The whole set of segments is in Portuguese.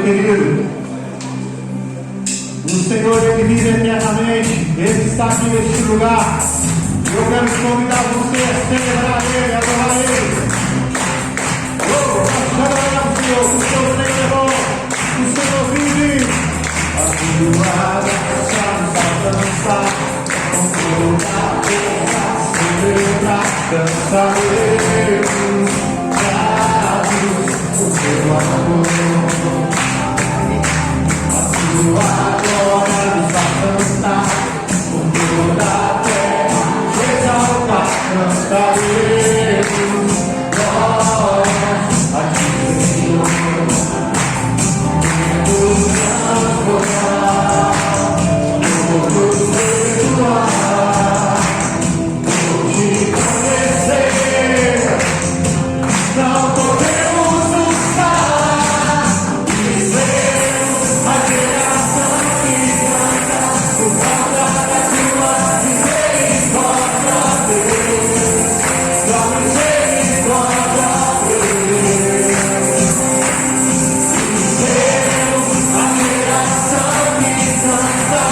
meu querido. O Senhor, Ele vive eternamente. Ele está aqui neste lugar. Eu quero te convidar você a celebrar Ele, a adorar Ele. Oh, nós adoramos o Senhor, o Senhor é bom, o Senhor vive. A tua graça nos alcança, com toda a terra celebrar, dançaremos, gratos por teu amor. A tua glória nos alcança, com toda a terra exaltar, cantaremos, glória a ti, Senhor. Nos transformar, nos perdoar, por te conhecer, não podemos nos calar e ser a geração que canta por causa da tua misericórdia, Deus, tua misericórdia, Deus. Seremos a geração que canta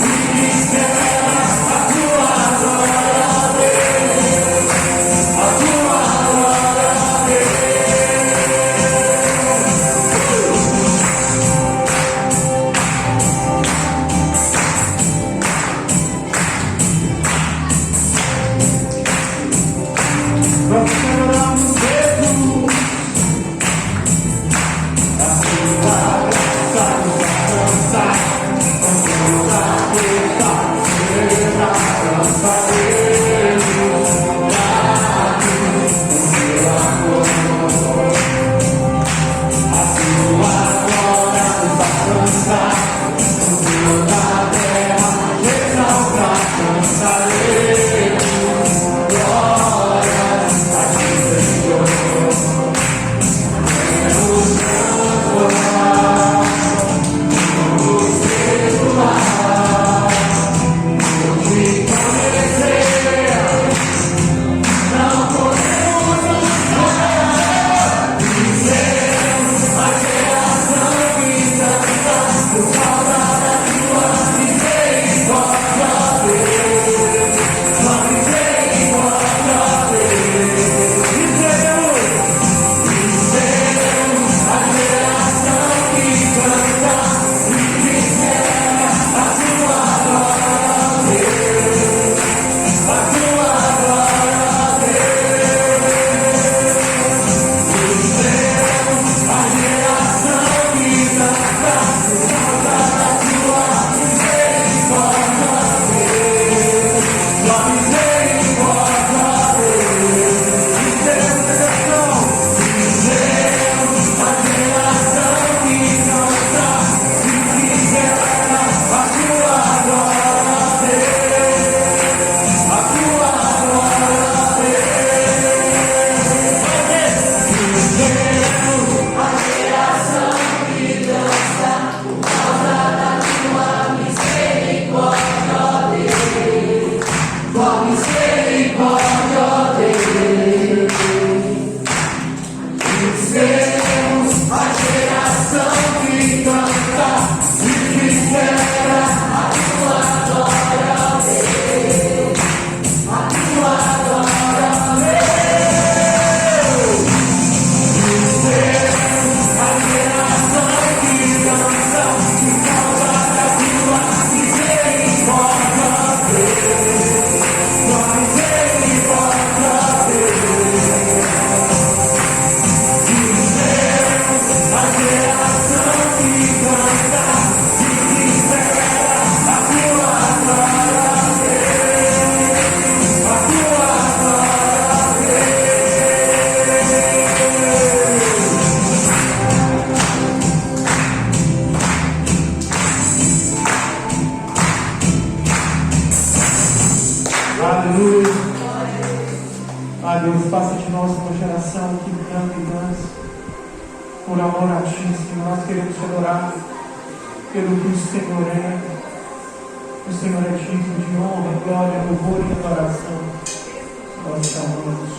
e que celebra a tua glória, Deus, a tua glória, Deus. Nós celebramos Jesus, a tua graça nos alcança, com toda a terra celebrar, dançaremos, gratos por teu amor. A tua glória nos alcança, com toda a terra exaltar, dançaremos, glória a ti, Senhor. Nos transformar, nos perdoar, por te conhecer, não podemos nos calar e sermos a geração que canta por causa da tua misericórdia, Deus, tua misericórdia, Deus. E seremos a geração que canta e que celebra a tua glória, Deus, a tua glória, Deus. E seremos a geração que canta por causa da tua misericórdia, Deus, tua misericórdia, Deus. E seremos a geração, e seremos a geração que canta e que celebra a tua glória, Deus, a tua glória, Deus. E seremos a geração que dança por causa da tua misericórdia, Deus, tua misericórdia, Deus. E seremos a geração que canta e que celebra a tua glória, Deus, a tua glória, Deus. E seremos a geração que dança por causa da tua misericórdia, Deus, tua misericórdia, Deus. E seremos a geração que canta e que celebra a tua glória, Deus, a tua glória, Deus. Aleluia. Ah, Deus, faça de nós uma geração que canta e dança por amor a ti, Senhor. Nós queremos te adorar pelo que o Senhor é. O Senhor é digno de honra, glória, louvor e adoração. Nós te amamos.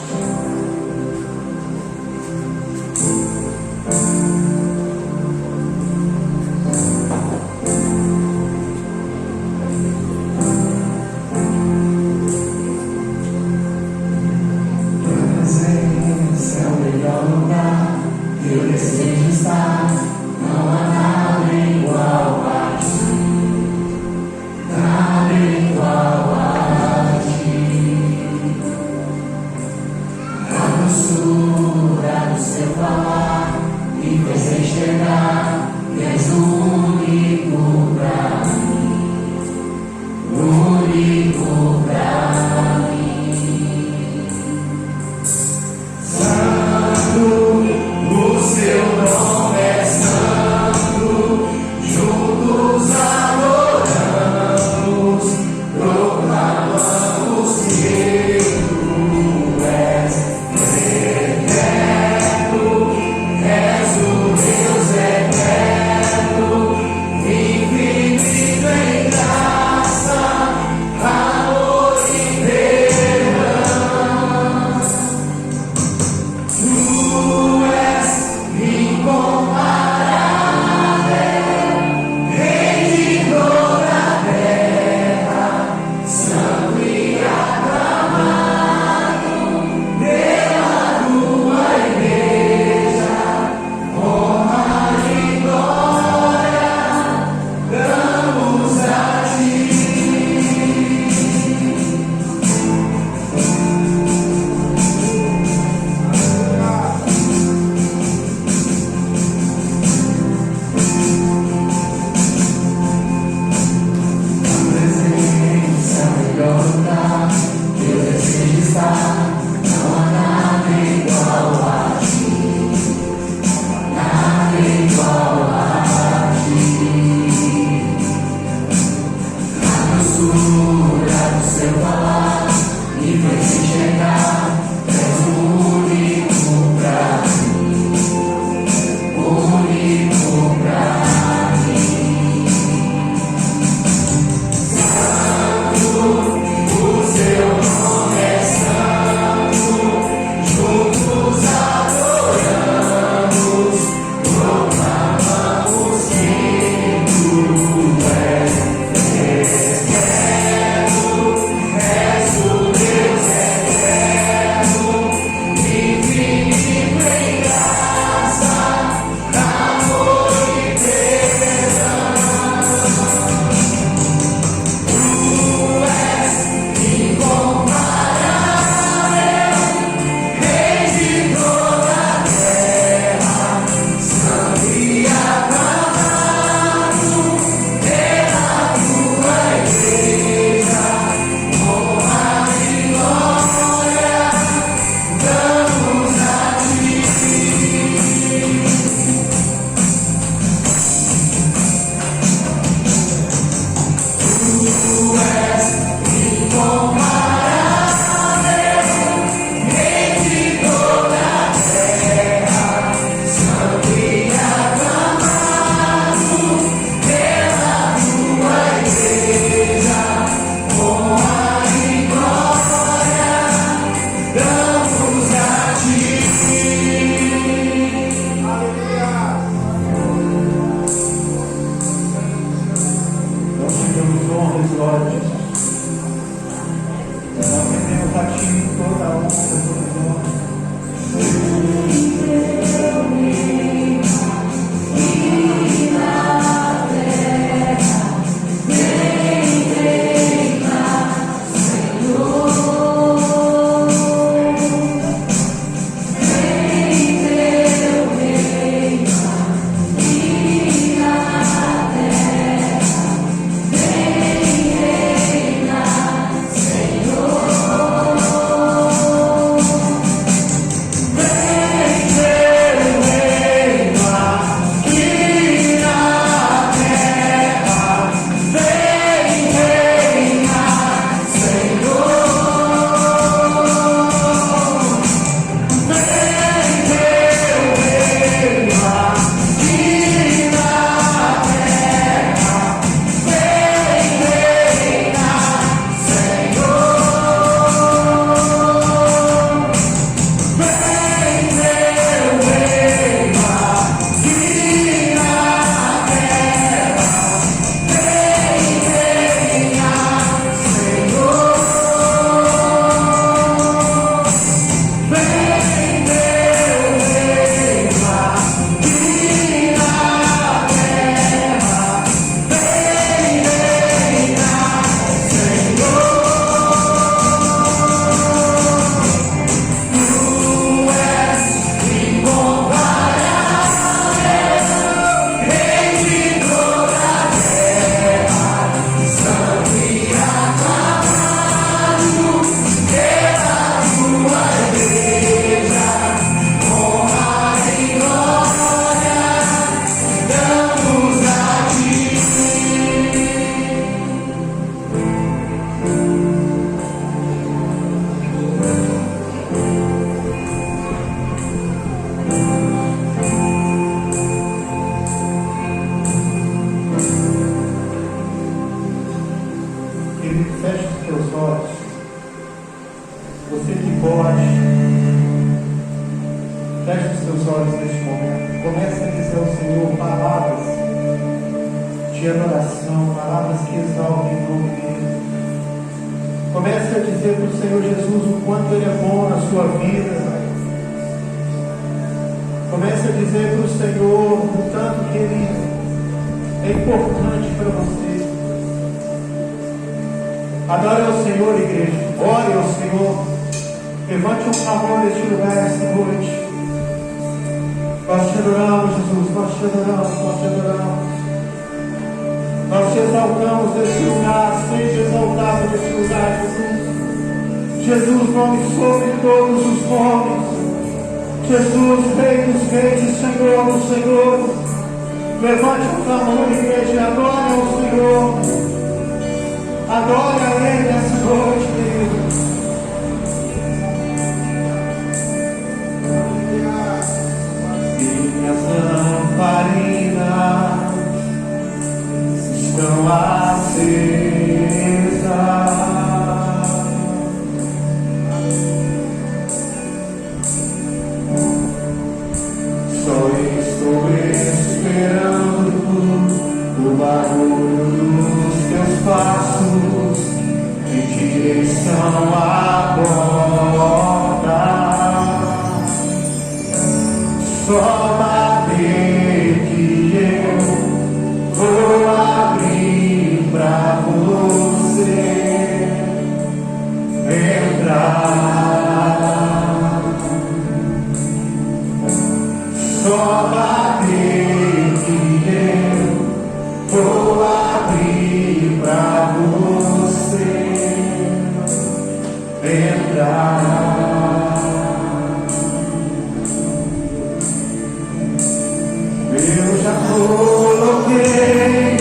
Eu já coloquei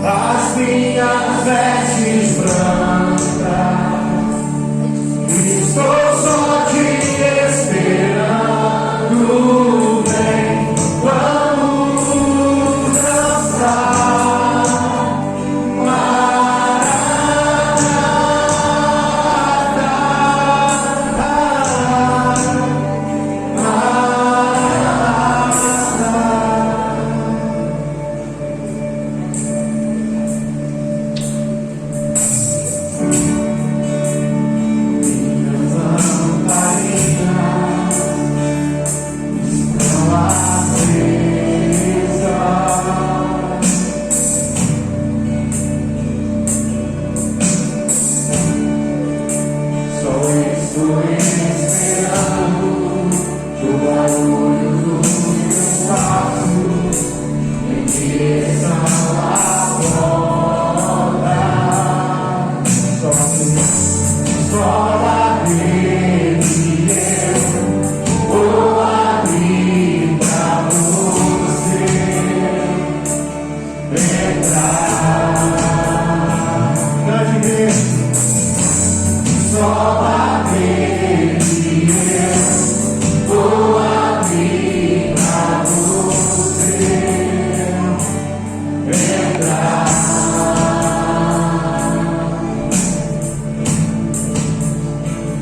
as minhas vestes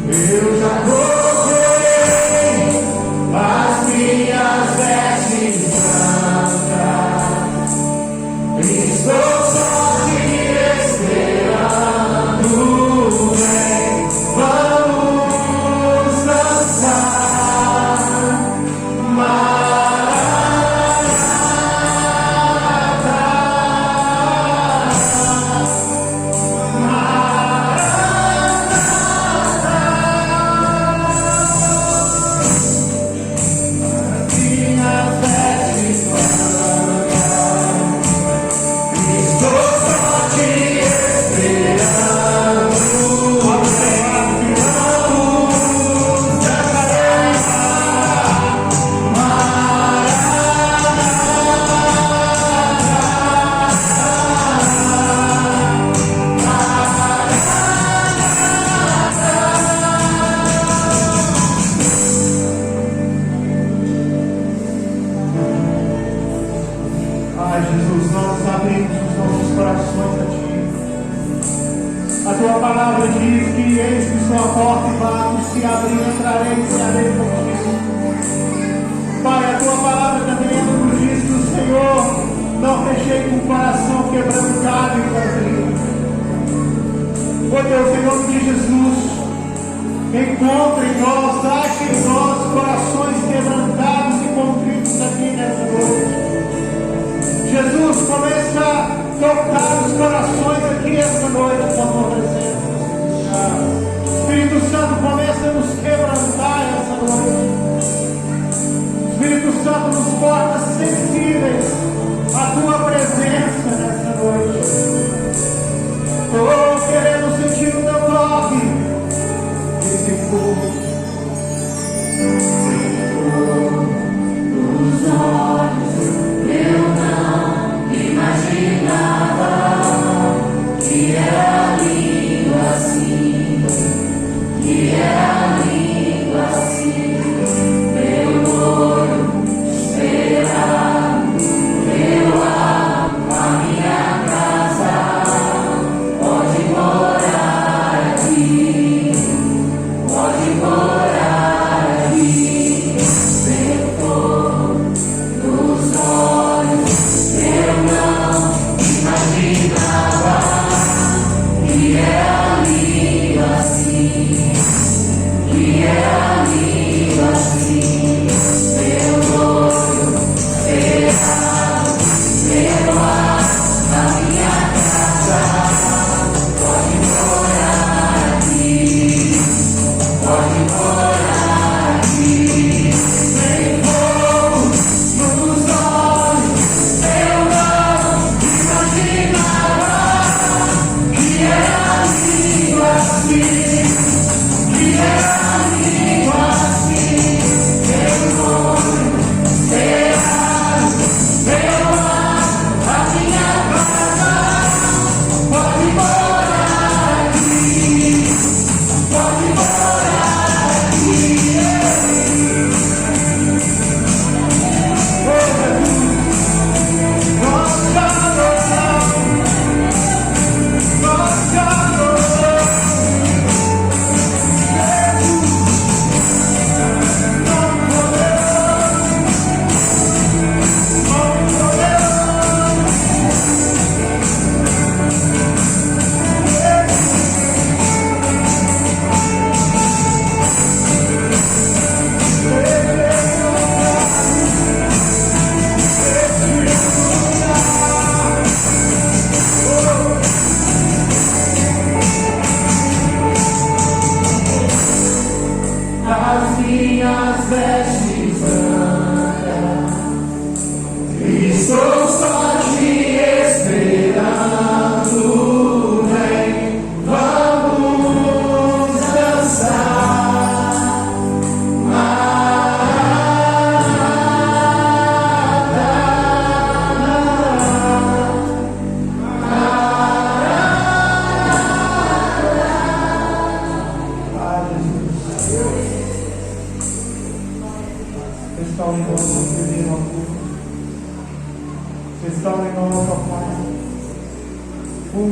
Meu amor,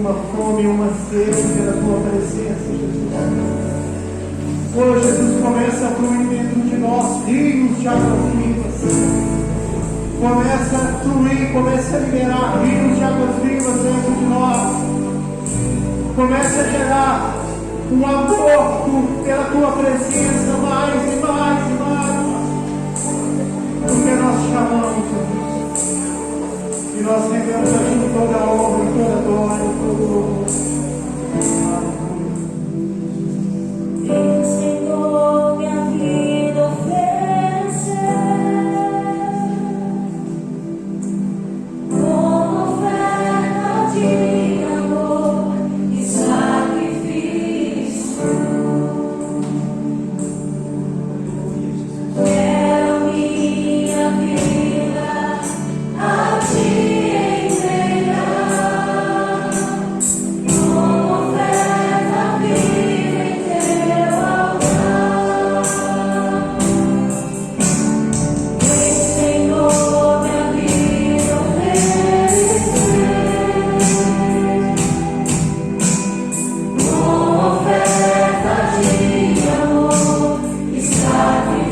uma fome, uma sede pela tua presença, Jesus. Oh, Jesus, começa a fluir dentro de nós rios de águas vivas. Começa a fluir, começa a liberar rios de águas vivas dentro de nós. Começa a gerar um amor pela tua presença mais e mais e mais. Porque nós te amamos, Jesus. E nós rendemos a ti toda a honra, toda a glória, todo o louvor. Vem, Senhor, minha vida oferecer como oferta de amor e sacrifício. Quero minha vida a ti entregar como oferta viva em teu altar. Vem, Senhor, minha vida oferecer como oferta de amor e sacrifício.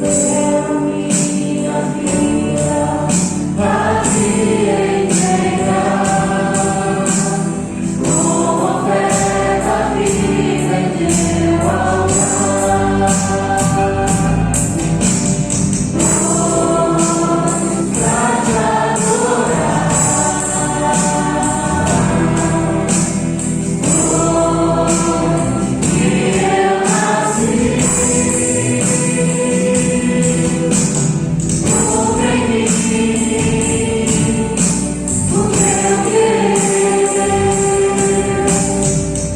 Quero minha vida a ti entregar como oferta viva em teu altar. Pra te adorar, que eu nasci. Cumpre em mim o teu querer.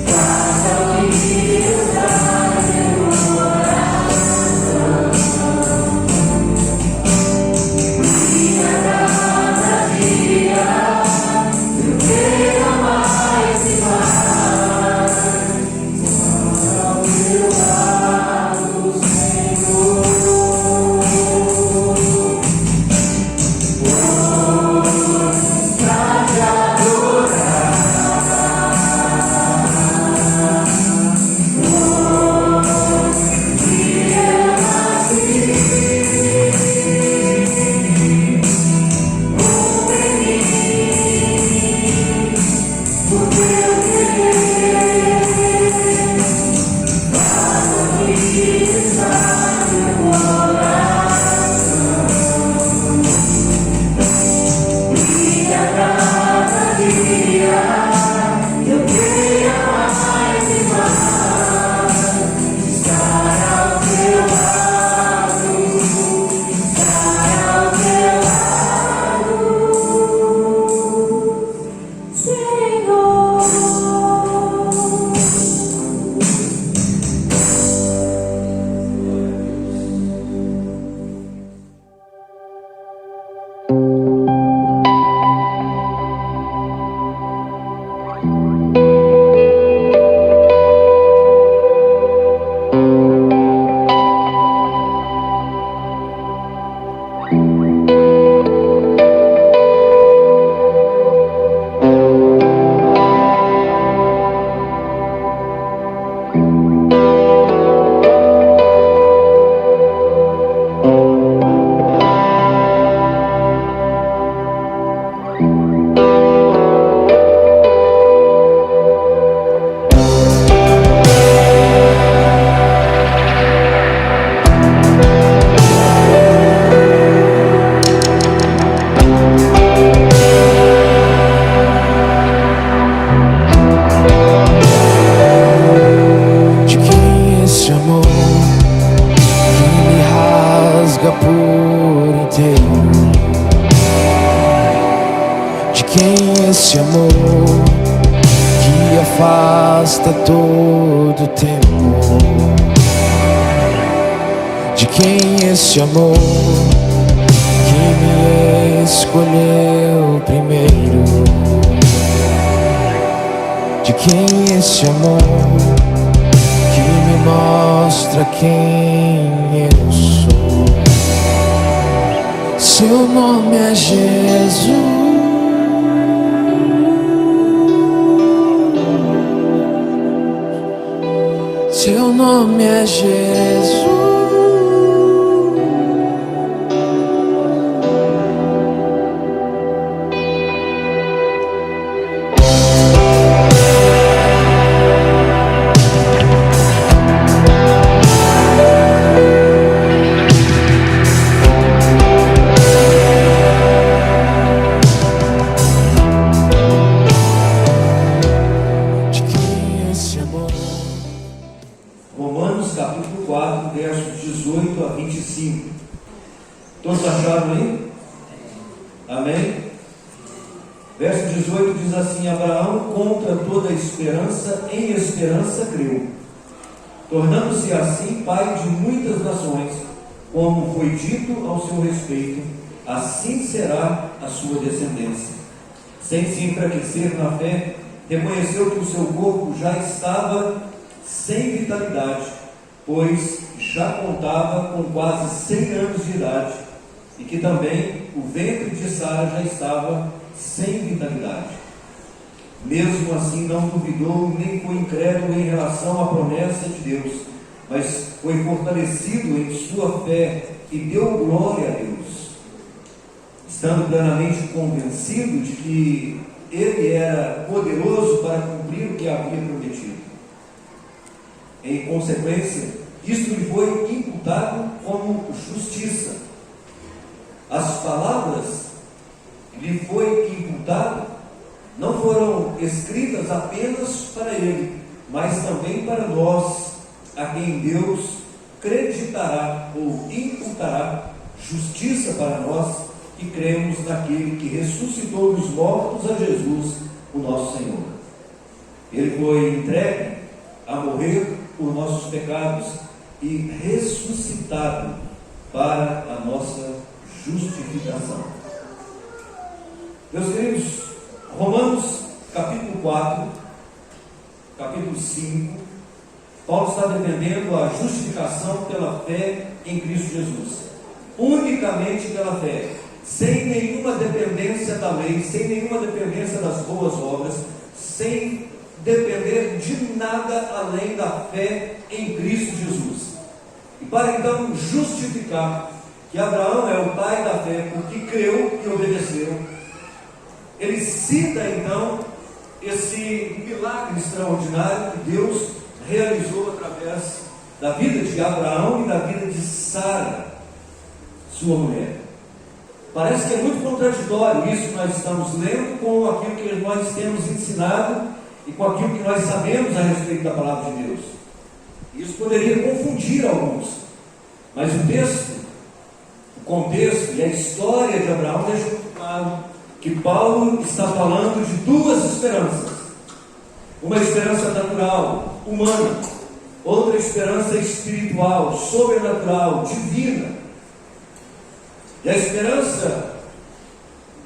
Faça o que está em meu coração. E a cada dia eu quero mais e mais. Ao teu lado, Senhor. Pra te adorar, que eu nasci. Cumpre em mim o teu querer. Faça o que está em meu coração. E a cada dia eu queria mais e mais estar ao teu lado, estar ao teu lado, Senhor. De quem é esse amor que me rasga por inteiro? De quem é esse amor que afasta todo temor? De quem é esse amor que me escolheu primeiro? De quem é esse amor que me mostra quem eu sou? Seu nome é Jesus. nome é Jesus. De quem é esse amor? Romanos capítulo 4, versos 18 a 25. Todos acharam aí? Amém? Verso 18 diz assim: Abraão, contra toda esperança, em esperança creu, tornando-se assim pai de muitas nações, como foi dito ao seu respeito, assim será a sua descendência. Sem se enfraquecer na fé, reconheceu que o seu corpo já estava sem vitalidade, pois já contava com quase 100 anos de idade, e que também o ventre de Sara já estava sem vitalidade. Mesmo assim não duvidou, nem foi incrédulo em relação à promessa de Deus, mas foi fortalecido em sua fé e deu glória a Deus, estando plenamente convencido de que ele era poderoso para cumprir o que havia prometido. Em consequência, isto lhe foi imputado como justiça. As palavras lhe foi imputado não foram escritas apenas para ele, mas também para nós, a quem Deus creditará ou imputará justiça para nós que cremos naquele que ressuscitou dos mortos, a Jesus, o nosso Senhor. Ele foi entregue a morrer por nossos pecados e ressuscitado para a nossa justificação. Meus queridos, Romanos capítulo 4, capítulo 5, Paulo está defendendo a justificação pela fé em Cristo Jesus, unicamente pela fé, sem nenhuma dependência da lei, sem nenhuma dependência das boas obras, sem depender de nada além da fé em Cristo Jesus. E para então justificar que Abraão é o pai da fé, porque creu e obedeceu, ele cita então esse milagre extraordinário que Deus realizou através da vida de Abraão e da vida de Sara, sua mulher. Parece que é muito contraditório isso que nós estamos lendo com aquilo que nós temos ensinado e com aquilo que nós sabemos a respeito da palavra de Deus. Isso poderia confundir alguns, mas o texto, o contexto e a história de Abraão deixam muito claro que Paulo está falando de duas esperanças: uma esperança natural, humana, outra esperança espiritual, sobrenatural, divina. E a esperança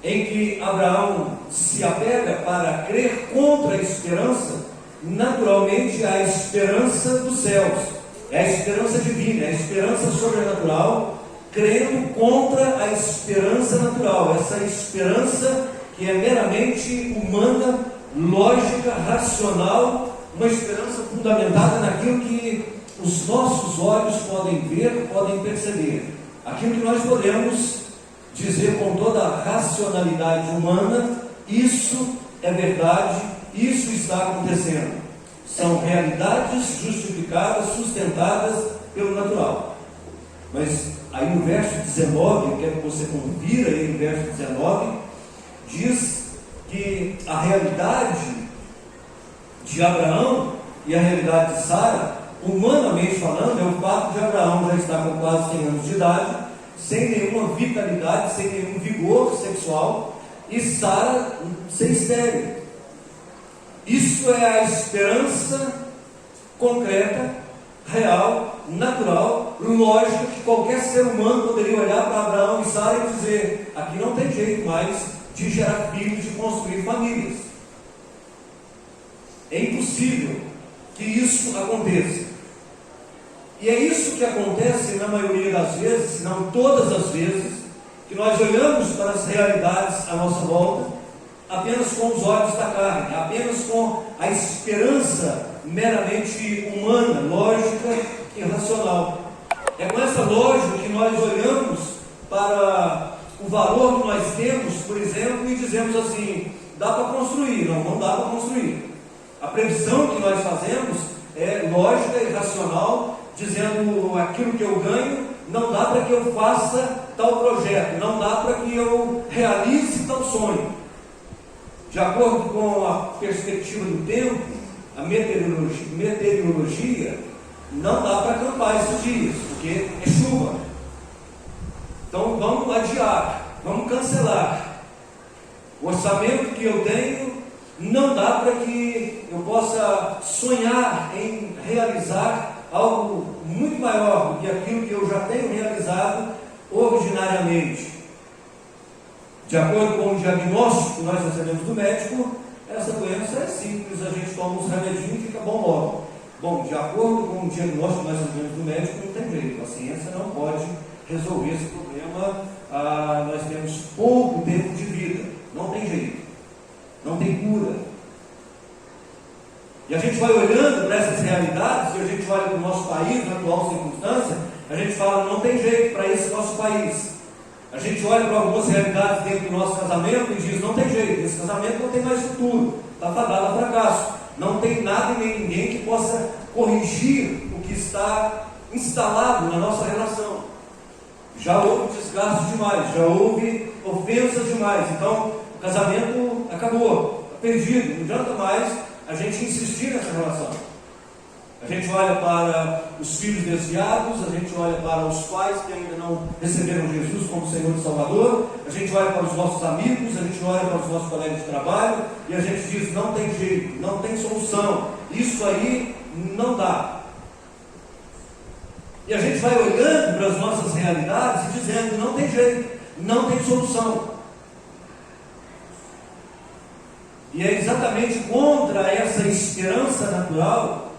em que Abraão se apega para crer contra a esperança, naturalmente é a esperança dos céus, é a esperança divina, é a esperança sobrenatural, crendo contra a esperança natural, essa esperança que é meramente humana, lógica, racional, uma esperança fundamentada naquilo que os nossos olhos podem ver, podem perceber, aquilo que nós podemos dizer com toda a racionalidade humana: isso é verdade, isso está acontecendo. São realidades justificadas, sustentadas pelo natural. Mas aí no verso 19, eu quero que você confira aí no verso 19, diz que a realidade de Abraão e a realidade de Sara, humanamente falando, é o fato de Abraão já estar com quase 100 anos de idade, sem nenhuma vitalidade, sem nenhum vigor sexual, e Sara ser estéril. Isso é a esperança concreta, real, natural, lógica, que qualquer ser humano poderia olhar para Abraão e Sara e dizer: aqui não tem jeito mais de gerar filhos, de construir famílias. É impossível que isso aconteça. E é isso que acontece na maioria das vezes, se não todas as vezes, que nós olhamos para as realidades à nossa volta apenas com os olhos da carne, apenas com a esperança meramente humana, lógica e racional. É com essa lógica que nós olhamos para o valor que nós temos, por exemplo, e dizemos assim: dá para construir. Não, não dá para construir. A previsão que nós fazemos é lógica e racional, dizendo aquilo que eu ganho, não dá para que eu faça tal projeto, não dá para que eu realize tal sonho. De acordo com a perspectiva do tempo, a meteorologia, não dá para acampar esses dias, porque é chuva. Então vamos adiar, vamos cancelar. O orçamento que eu tenho não dá para que eu possa sonhar em realizar algo muito maior do que aquilo que eu já tenho realizado originariamente. De acordo com o diagnóstico que nós recebemos do médico, essa doença é simples, a gente toma uns remedinhos e fica bom logo. Bom, de acordo com o diagnóstico que nós recebemos do médico, não tem jeito, a ciência não pode resolver esse problema. Nós temos pouco tempo de vida, não tem jeito, não tem cura. E a gente vai olhando para essas realidades, e a gente olha para o nosso país, na atual circunstância, a gente fala: não tem jeito para esse nosso país. A gente olha para algumas realidades dentro do nosso casamento e diz: não tem jeito, esse casamento não tem mais futuro, está fadado a fracasso. Não tem nada e nem ninguém que possa corrigir o que está instalado na nossa relação. Já houve desgaste demais, já houve ofensas demais, então o casamento acabou, está perdido, não adianta mais a gente insistir nessa relação. A gente olha para os filhos desviados, a gente olha para os pais que ainda não receberam Jesus como Senhor e Salvador, a gente olha para os nossos amigos, a gente olha para os nossos colegas de trabalho e a gente diz: não tem jeito, não tem solução, isso aí não dá. E a gente vai olhando para as nossas realidades e dizendo: não tem jeito, não tem solução. E é exatamente contra essa esperança natural,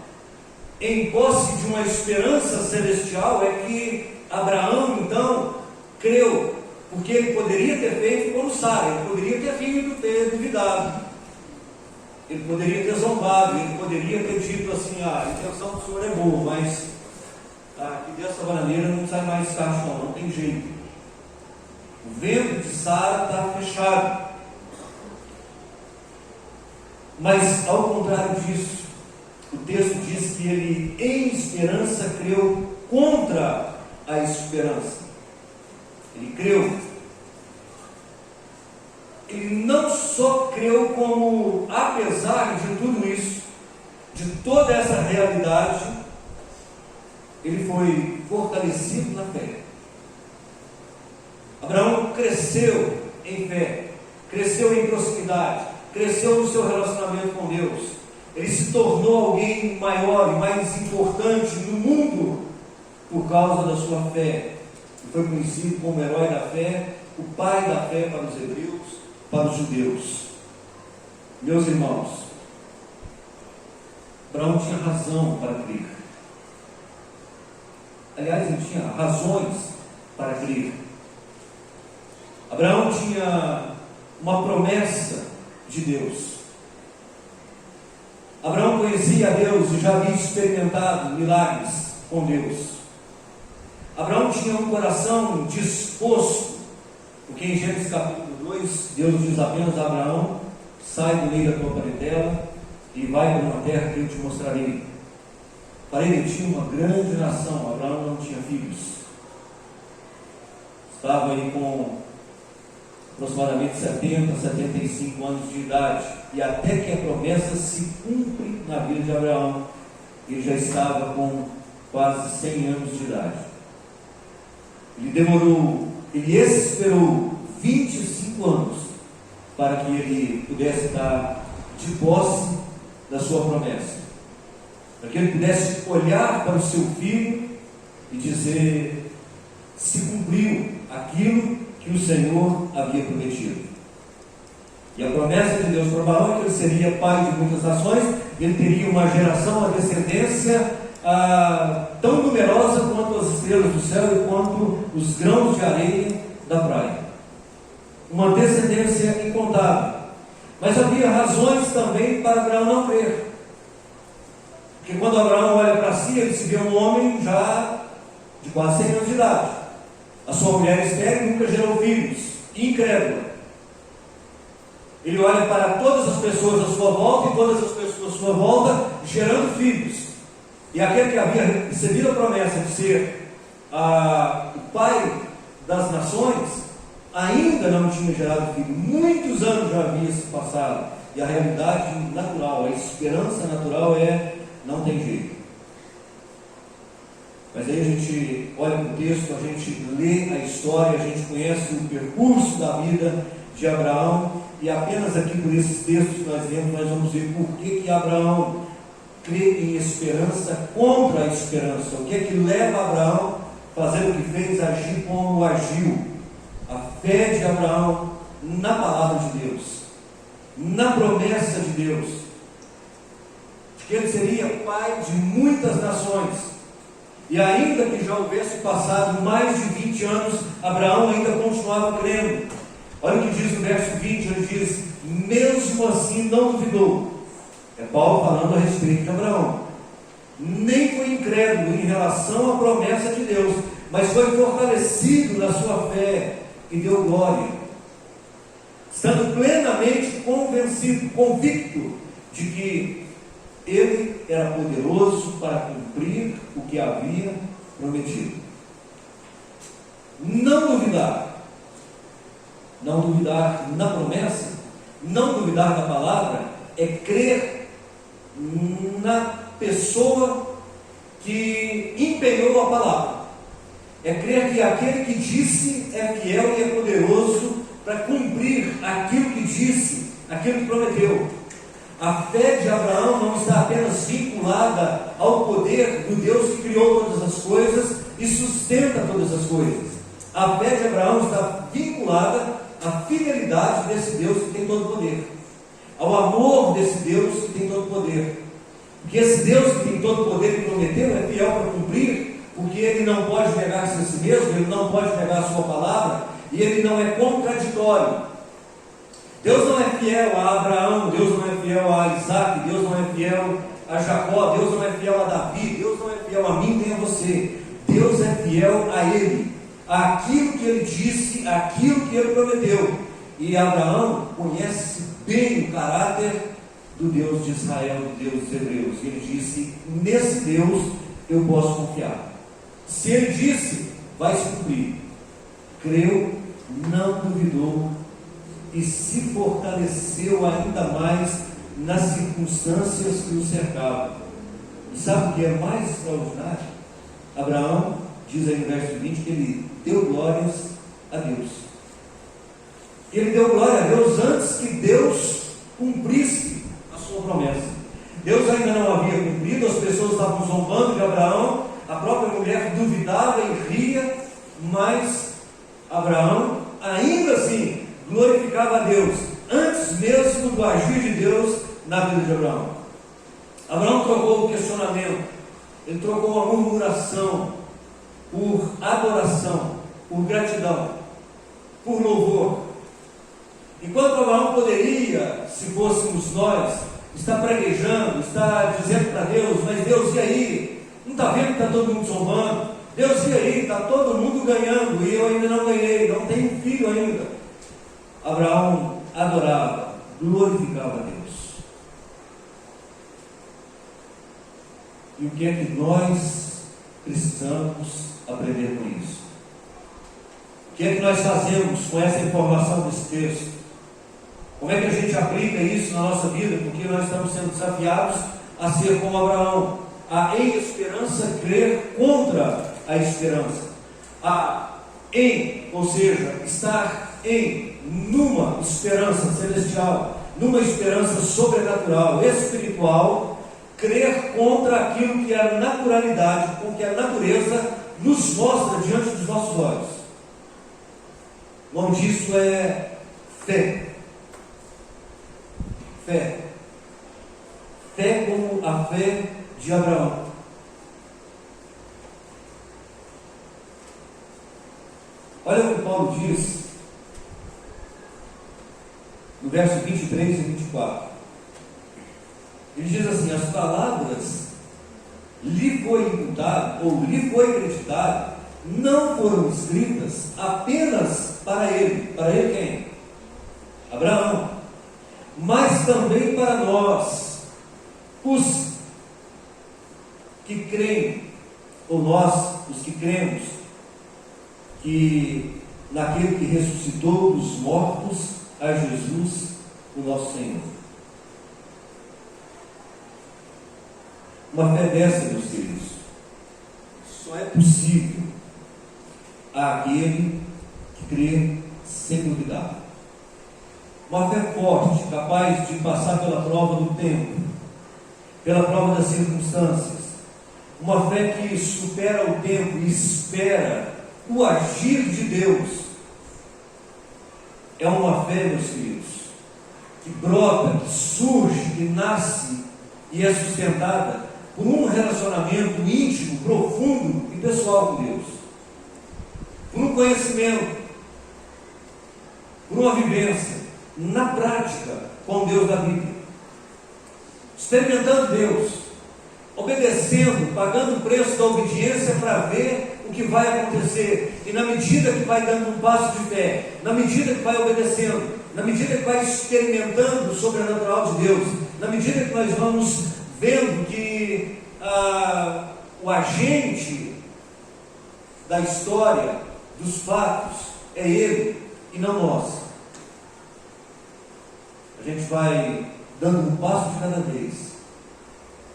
em posse de uma esperança celestial, é que Abraão então creu, porque ele poderia ter feito como Sara, ele poderia ter vindo, ter duvidado, ele poderia ter zombado, ele poderia ter dito assim: a intenção do Senhor é boa, mas aqui dessa maneira não sai mais cacho, não tem jeito. O ventre de Sara está fechado. Mas ao contrário disso, o texto diz que ele, em esperança, creu contra a esperança. Ele creu. Ele não só creu, como, apesar de tudo isso, de toda essa realidade, ele foi fortalecido na fé. Abraão cresceu em fé, cresceu em proximidade, cresceu no seu relacionamento com Deus. Ele se tornou alguém maior e mais importante no mundo por causa da sua fé. E foi conhecido como herói da fé, o pai da fé para os hebreus, para os judeus. Meus irmãos, Abraão tinha razão para crer. Aliás, ele tinha razões para crer. Abraão tinha uma promessa de Deus. Abraão conhecia a Deus e já havia experimentado milagres com Deus. Abraão tinha um coração disposto, porque em Gênesis capítulo 2, Deus diz apenas a Abraão: sai do meio da tua parentela e vai para uma terra que eu te mostrarei. Para ele tinha uma grande nação. Abraão não tinha filhos, estava aí com aproximadamente 70, 75 anos de idade, e até que a promessa se cumpre na vida de Abraão, ele já estava com quase 100 anos de idade. Ele esperou 25 anos para que ele pudesse dar de posse da sua promessa, para que ele pudesse olhar para o seu filho e dizer: se cumpriu aquilo que o Senhor havia prometido. E a promessa de Deus para Abraão é que ele seria pai de muitas nações, ele teria uma geração, uma descendência tão numerosa quanto as estrelas do céu e quanto os grãos de areia da praia. Uma descendência incontável. Mas havia razões também para Abraão não crer. Porque quando Abraão olha para si, ele se vê um homem já de quase 100 anos de idade. A sua mulher estéril nunca gerou filhos, incrédula. Ele olha para todas as pessoas à sua volta e todas as pessoas à sua volta gerando filhos. E aquele que havia recebido a promessa de ser o pai das nações, ainda não tinha gerado filho. Muitos anos já havia se passado. E a realidade natural, a esperança natural não tem jeito. Mas aí a gente olha para o texto, a gente lê a história, a gente conhece o percurso da vida de Abraão, e apenas aqui por esses textos que nós lemos, nós vamos ver por que Abraão crê em esperança contra a esperança. O que é que leva Abraão a fazer o que fez, agir como agiu? A fé de Abraão na palavra de Deus, na promessa de Deus, que ele seria pai de muitas nações. E ainda que já houvesse passado mais de 20 anos, Abraão ainda continuava crendo. Olha o que diz no verso 20, ele diz: mesmo assim não duvidou. É Paulo falando a respeito de Abraão. Nem foi incrédulo em relação à promessa de Deus, mas foi fortalecido na sua fé e deu glória, estando plenamente convencido, convicto de que ele era poderoso para cumprir o que havia prometido. Não duvidar na promessa, não duvidar da palavra, é crer na pessoa que empenhou a palavra, é crer que aquele que disse é fiel e é poderoso para cumprir aquilo que disse, aquilo que prometeu. A fé de Abraão não está apenas vinculada ao poder do Deus que criou todas as coisas e sustenta todas as coisas. A fé de Abraão está vinculada à fidelidade desse Deus que tem todo o poder, ao amor desse Deus que tem todo o poder. Porque esse Deus que tem todo o poder e prometeu é fiel para cumprir, porque ele não pode negar-se a si mesmo, ele não pode negar a sua palavra, e ele não é contraditório. Deus não é fiel a Abraão, Deus não é fiel a Isaac, Deus não é fiel a Jacó, Deus não é fiel a Davi, Deus não é fiel a mim nem a você. Deus é fiel a Ele, aquilo que Ele disse, aquilo que Ele prometeu. E Abraão conhece bem o caráter do Deus de Israel, do Deus dos Hebreus. E ele disse: nesse Deus eu posso confiar. Se Ele disse, vai se cumprir. Creu, não duvidou, e se fortaleceu ainda mais nas circunstâncias que o cercavam. E sabe o que é mais extraordinário? Abraão diz aí no verso 20 que ele deu glórias a Deus. Ele deu glória a Deus antes que Deus cumprisse a sua promessa. Deus ainda não havia cumprido, as pessoas estavam zombando de Abraão, a própria mulher duvidava e ria, mas Abraão ainda assim glorificava a Deus, antes mesmo do agir de Deus na vida de Abraão. Abraão trocou o questionamento, ele trocou a murmuração por adoração, por gratidão, por louvor. Enquanto Abraão poderia, se fôssemos nós, estar praguejando, estar dizendo para Deus: mas Deus, e aí? Não está vendo que está todo mundo zombando? Deus, e aí? Está todo mundo ganhando e eu ainda não ganhei, não tenho filho ainda. Abraão adorava, glorificava a Deus. E o que é que nós precisamos aprender com isso? O que é que nós fazemos com essa informação desse texto? Como é que a gente aplica isso na nossa vida? Porque nós estamos sendo desafiados a ser como Abraão, a em esperança crer contra a esperança, ou seja, estar numa esperança celestial, numa esperança sobrenatural, espiritual, crer contra aquilo que a naturalidade, com que a natureza nos mostra diante dos nossos olhos. O nome disso é fé. Fé. Fé como a fé de Abraão. Olha o que Paulo diz no verso 23 e 24. Ele diz assim: as palavras lhe foi imputado, ou lhe foi acreditado, não foram escritas apenas para ele. Para ele quem? Abraão. Mas também para nós, os que creem, ou nós, os que cremos, que naquele que ressuscitou dos mortos, a Jesus, o nosso Senhor. Uma fé dessa, meus queridos, só é possível àquele que crê sem duvidar. Uma fé forte, capaz de passar pela prova do tempo, pela prova das circunstâncias. Uma fé que supera o tempo e espera o agir de Deus. É uma fé, meus queridos, que brota, que surge, que nasce e é sustentada por um relacionamento íntimo, profundo e pessoal com Deus, por um conhecimento, por uma vivência na prática com Deus da Bíblia, experimentando Deus, obedecendo, pagando o preço da obediência para ver o que vai acontecer, e na medida que vai dando um passo de fé, na medida que vai obedecendo, na medida que vai experimentando o sobrenatural de Deus, na medida que nós vamos vendo que o agente da história, dos fatos, é Ele e não nós, a gente vai dando um passo de cada vez,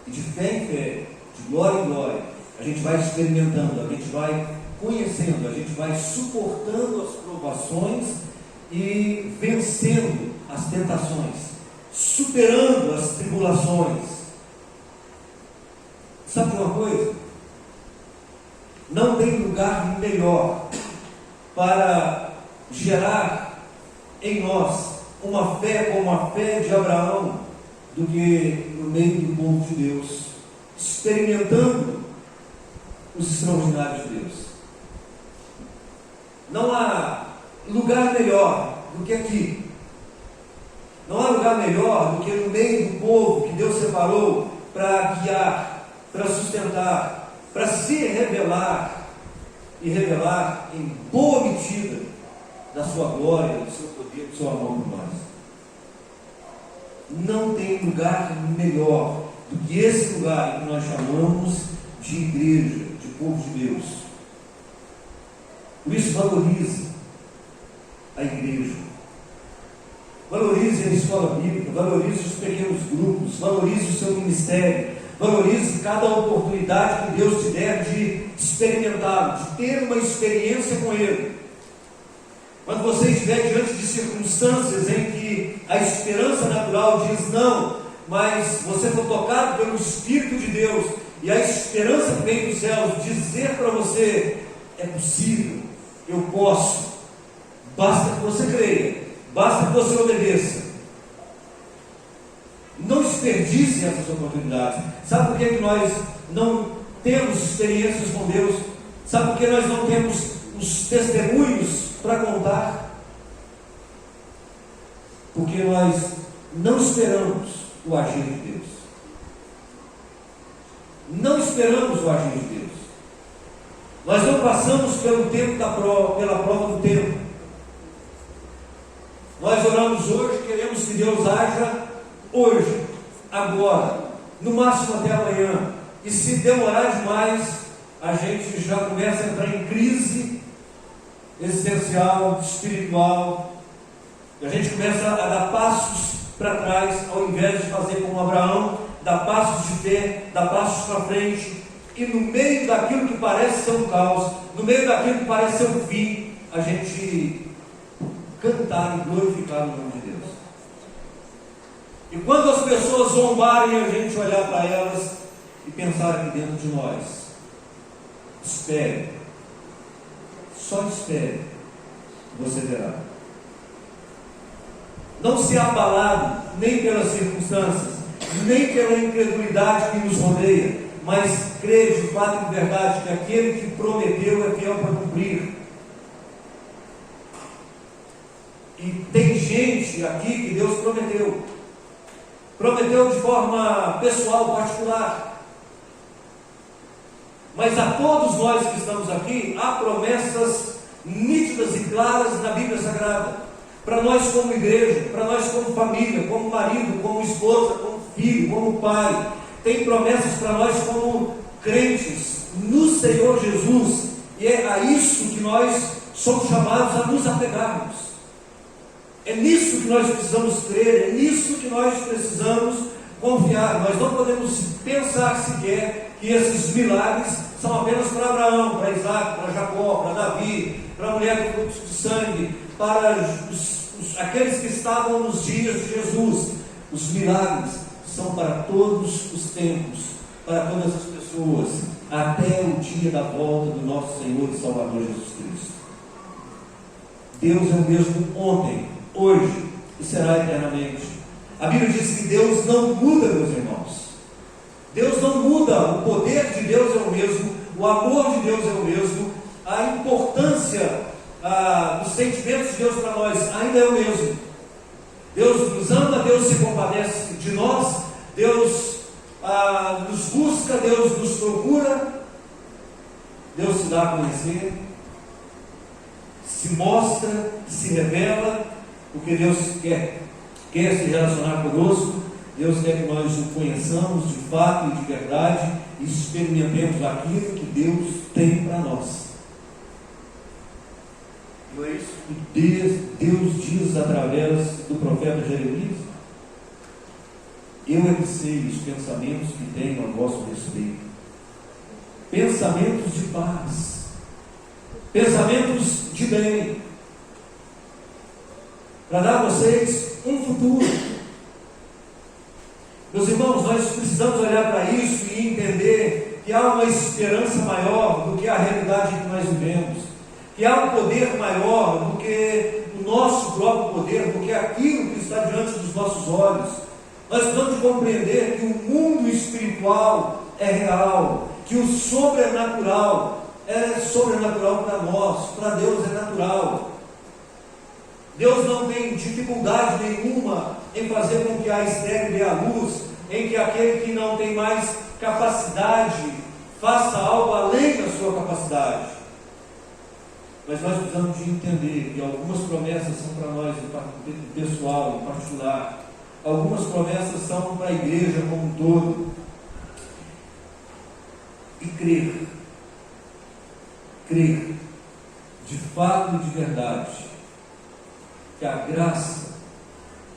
e de fé em fé, de glória em glória, a gente vai experimentando, a gente vai conhecendo, a gente vai suportando as provações e vencendo as tentações, superando as tribulações. Sabe uma coisa? Não tem lugar melhor para gerar em nós uma fé como a fé de Abraão do que no meio do povo de Deus, experimentando os extraordinários de Deus. Não há lugar melhor do que aqui. Não há lugar melhor do que no meio do povo que Deus separou para guiar, para sustentar, para se revelar e revelar em boa medida da sua glória, do seu poder, do seu amor por nós. Não tem lugar melhor do que esse lugar que nós chamamos de igreja, de povo de Deus. Por isso, valorize a igreja, valorize a escola bíblica, valorize os pequenos grupos, valorize o seu ministério, valorize cada oportunidade que Deus te der de experimentar, de ter uma experiência com Ele. Quando você estiver diante de circunstâncias em que a esperança natural diz não, mas você for tocado pelo Espírito de Deus, e a esperança que vem dos céus dizer para você: é possível, eu posso, basta que você creia, basta que você obedeça. Não desperdice essas oportunidades. Sabe por que nós não temos experiências com Deus? Sabe por que nós não temos os testemunhos para contar? Porque nós não esperamos o agir de Deus. Não esperamos o agir de Deus. Nós não passamos pelo tempo pela prova do tempo. Nós oramos hoje, queremos que Deus haja hoje, agora, no máximo até amanhã. E se demorar demais, a gente já começa a entrar em crise existencial, espiritual, e a gente começa a dar passos para trás, ao invés de fazer como Abraão, dar passos de fé, dar passos para frente, e no meio daquilo que parece ser um caos, no meio daquilo que parece ser um fim, a gente cantar e glorificar o nome de Deus. E quando as pessoas zombarem, a gente olhar para elas e pensar aqui dentro de nós: espere, só espere, você verá. Não se abalado nem pelas circunstâncias, nem pela incredulidade que nos rodeia, mas crê de fato e de verdade que aquele que prometeu é fiel para cumprir. E tem gente aqui que Deus prometeu de forma pessoal, particular. Mas a todos nós que estamos aqui, há promessas nítidas e claras na Bíblia Sagrada. Para nós como igreja, para nós como família, como marido, como esposa, como filho, como pai. Tem promessas para nós como crentes no Senhor Jesus. E é a isso que nós somos chamados a nos apegarmos. É nisso que nós precisamos crer, é nisso que nós precisamos confiar. Nós não podemos pensar sequer que esses milagres são apenas para Abraão, para Isaac, para Jacó, para Davi, para a mulher com fluxo de sangue, para aqueles que estavam nos dias de Jesus. Os milagres são para todos os tempos, para todas as pessoas, até o dia da volta do nosso Senhor e Salvador Jesus Cristo. Deus é o mesmo ontem, hoje e será eternamente. A Bíblia diz que Deus não muda, meus irmãos. Deus não muda, o poder de Deus é o mesmo, o amor de Deus é o mesmo, a importância dos sentimentos de Deus para nós ainda é o mesmo. Deus nos ama, Deus se compadece de nós, Deus nos busca, Deus nos procura, Deus se dá a conhecer, se mostra, se revela, porque Deus quer se relacionar conosco. Deus quer que nós o conheçamos de fato e de verdade e experimentemos aquilo que Deus tem para nós. Não é isso que Deus diz através do profeta Jeremias? Eu é que sei os pensamentos que tenho a vosso respeito. Pensamentos de paz, pensamentos de bem, para dar a vocês um futuro. Meus irmãos, nós precisamos olhar para isso e entender que há uma esperança maior do que a realidade que nós vivemos, que há um poder maior do que o nosso próprio poder, do que aquilo que está diante dos nossos olhos. Nós precisamos compreender que o mundo espiritual é real, que o sobrenatural é sobrenatural para nós, para Deus é natural. Deus não tem dificuldade nenhuma em fazer com que a estéril dê a luz, em que aquele que não tem mais capacidade faça algo além da sua capacidade. Mas nós precisamos de entender que algumas promessas são para nós, em pessoal, em particular. Algumas promessas são para a igreja como um todo. E crer de fato e de verdade, que a graça,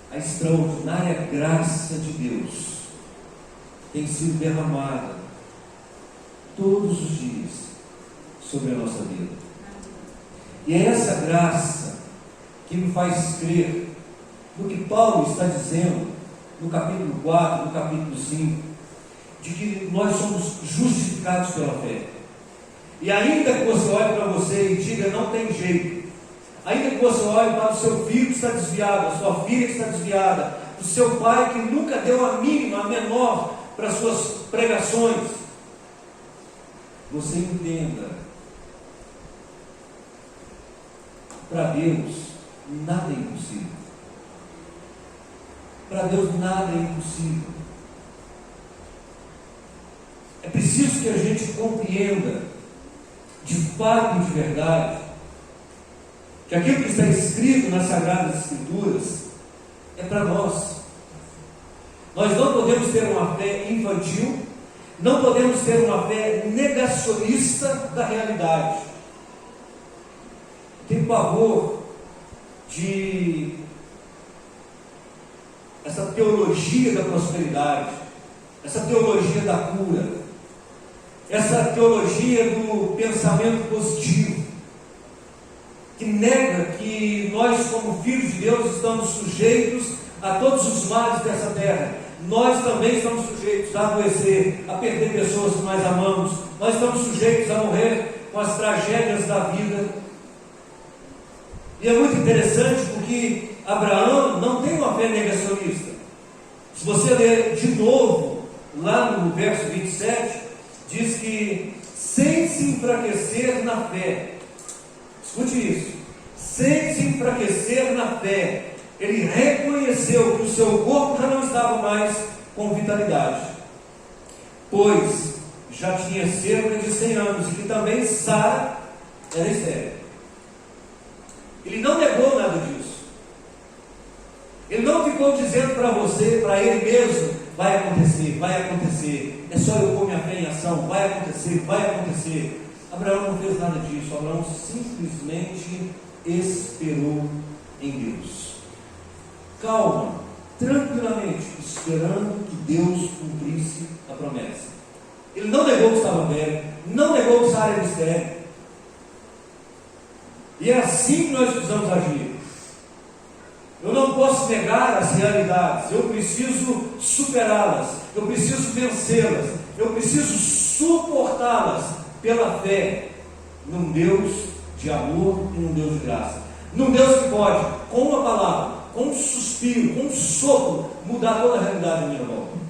a extraordinária graça de Deus, tem sido derramada todos os dias sobre a nossa vida. E é essa graça que me faz crer no que Paulo está dizendo no capítulo 4, no capítulo 5, de que nós somos justificados pela fé. E ainda que você olhe para você e diga, não tem jeito, ainda que você olhe para o seu filho que está desviado, a sua filha que está desviada, o seu pai que nunca deu a mínima, a menor para as suas pregações, você entenda, para Deus nada é impossível. Para Deus nada é impossível. É preciso que a gente compreenda de fato e de verdade que aquilo que está escrito nas Sagradas Escrituras é para nós. Nós não podemos ter uma fé infantil, não podemos ter uma fé negacionista da realidade. Tenho pavor de essa teologia da prosperidade, essa teologia da cura, essa teologia do pensamento positivo, que nega que nós, como filhos de Deus, estamos sujeitos a todos os males dessa terra. Nós também estamos sujeitos a adoecer, a perder pessoas que nós amamos. Nós estamos sujeitos a morrer com as tragédias da vida. E é muito interessante porque Abraão não tem uma fé negacionista. Se você ler de novo, lá no verso 27, diz que sem se enfraquecer na fé, escute isso, sem se enfraquecer na fé, ele reconheceu que o seu corpo já não estava mais com vitalidade, pois já tinha cerca de 100 anos e que também Sara era estéril. Ele não negou nada disso. Ele não ficou dizendo para você, para ele mesmo, vai acontecer, é só eu pôr minha fé em ação, vai acontecer. Abraão não fez nada disso. Abraão simplesmente esperou em Deus. Calma, tranquilamente, esperando que Deus cumprisse a promessa. Ele não negou que estava velho, não negou que Sara era estéril. E é assim que nós precisamos agir. Eu não posso negar as realidades, eu preciso superá-las, eu preciso vencê-las, eu preciso suportá-las pela fé num Deus de amor e num Deus de graça. Num Deus que pode, com uma palavra, com um suspiro, com um sopro, mudar toda a realidade à minha volta.